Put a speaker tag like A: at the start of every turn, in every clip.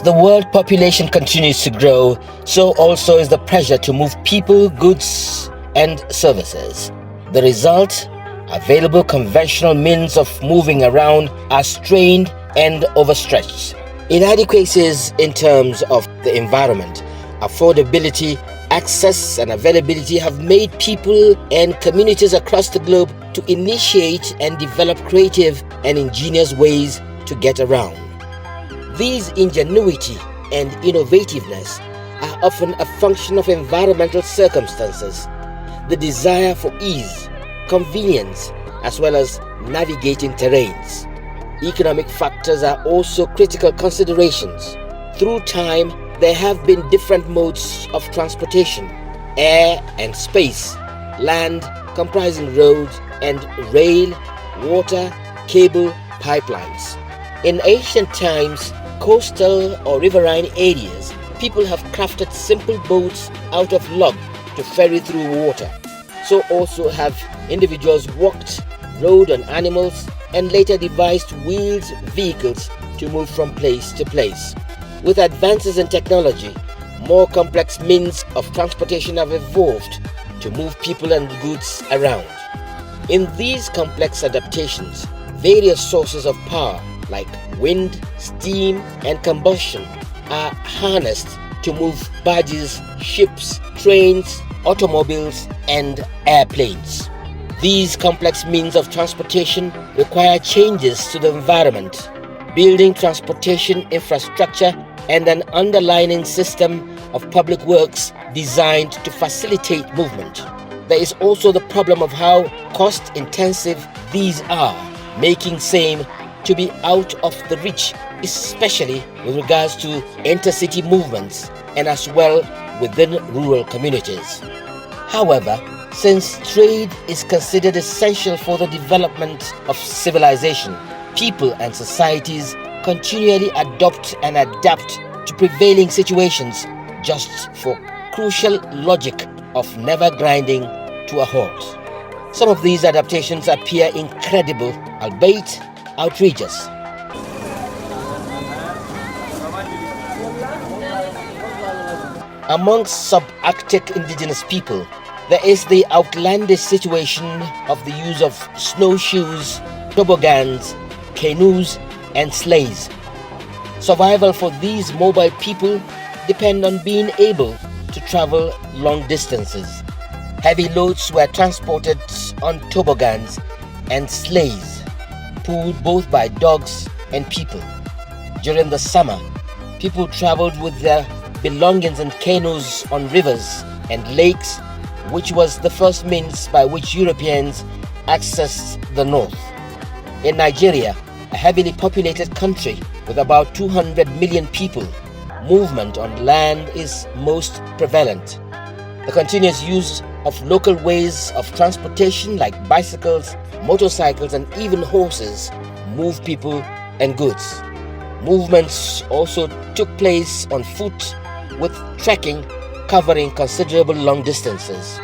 A: the world population continues to grow, so also is the pressure to move people, goods, and services. The result? Available conventional means of moving around are strained and overstretched. Inadequacies in terms of the environment, affordability, access, and availability have made people and communities across the globe to initiate and develop creative and ingenious ways to get around. These ingenuity and innovativeness are often a function of environmental circumstances, the desire for ease, convenience, as well as navigating terrains. Economic factors are also critical considerations. Through time, there have been different modes of transportation: air and space, land comprising roads and rail, water, cable, pipelines. In ancient times, coastal or riverine areas, people have crafted simple boats out of log to ferry through water. So also have individuals walked, rode on animals, and later devised wheeled vehicles to move from place to place. With advances in technology, more complex means of transportation have evolved to move people and goods around. In these complex adaptations, various sources of power like wind, steam, and combustion are harnessed to move barges, ships, trains, automobiles, and airplanes. These complex means of transportation require changes to the environment, building transportation infrastructure, and an underlying system of public works designed to facilitate movement. There is also the problem of how cost-intensive these are, making same to be out of the reach, especially with regards to intercity movements and as well within rural communities. However, since trade is considered essential for the development of civilization, people and societies continually adopt and adapt to prevailing situations just for crucial logic of never grinding to a halt. Some of these adaptations appear incredible, albeit outrageous. Amongst subarctic indigenous people, there is the outlandish situation of the use of snowshoes, toboggans, canoes, and sleighs. Survival for these mobile people depend on being able to travel long distances. Heavy loads were transported on toboggans and sleighs, pulled both by dogs and people. During the summer, people traveled with their belongings in canoes on rivers and lakes, which was the first means by which Europeans accessed the north. In Nigeria, a heavily populated country with about 200 million people, movement on land is most prevalent. The continuous use of local ways of transportation like bicycles, motorcycles, and even horses move people and goods. Movements also took place on foot, with trekking covering considerable long distances.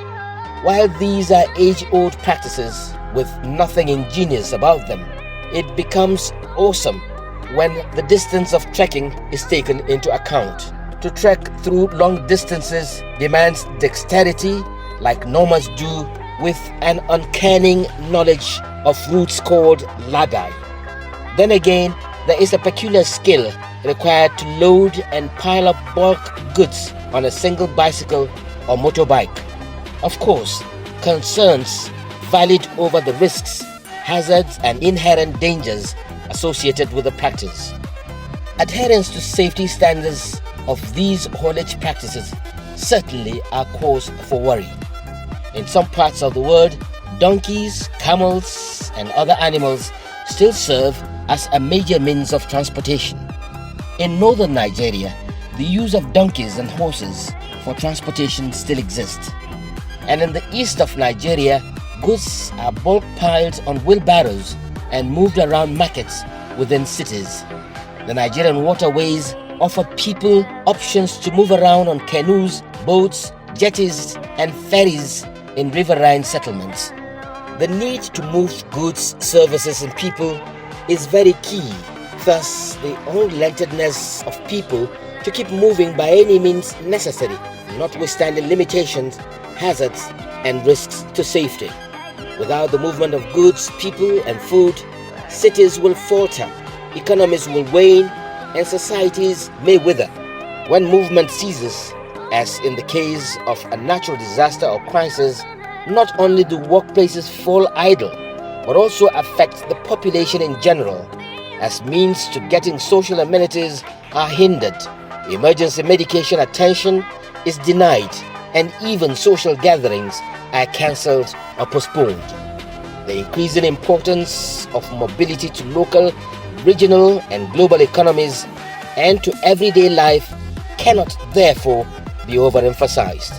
A: While these are age-old practices with nothing ingenious about them, it becomes awesome when the distance of trekking is taken into account. To trek through long distances demands dexterity like nomads do, with an uncanny knowledge of routes called ladai. Then again, there is a peculiar skill required to load and pile up bulk goods on a single bicycle or motorbike. Of course, concerns valid over the risks, hazards, and inherent dangers associated with the practice. Adherence to safety standards of these haulage practices certainly are cause for worry. In some parts of the world, donkeys, camels, and other animals still serve as a major means of transportation. In northern Nigeria, the use of donkeys and horses for transportation still exists. And in the east of Nigeria, goods are bulk piled on wheelbarrows and moved around markets within cities. The Nigerian waterways offer people options to move around on canoes, boats, jetties, and ferries in riverine settlements. The need to move goods, services, and people is very key Thus, the unrelentingness of people to keep moving by any means necessary, notwithstanding limitations, hazards, and risks to safety. Without the movement of goods, people, and food, cities will falter, economies will wane, and societies may wither. When movement ceases, as in the case of a natural disaster or crisis, not only do workplaces fall idle, but also affect the population in general, as means to getting social amenities are hindered, emergency medication attention is denied, and even social gatherings are cancelled or postponed. The increasing importance of mobility to local, regional, and global economies and to everyday life cannot therefore be overemphasized.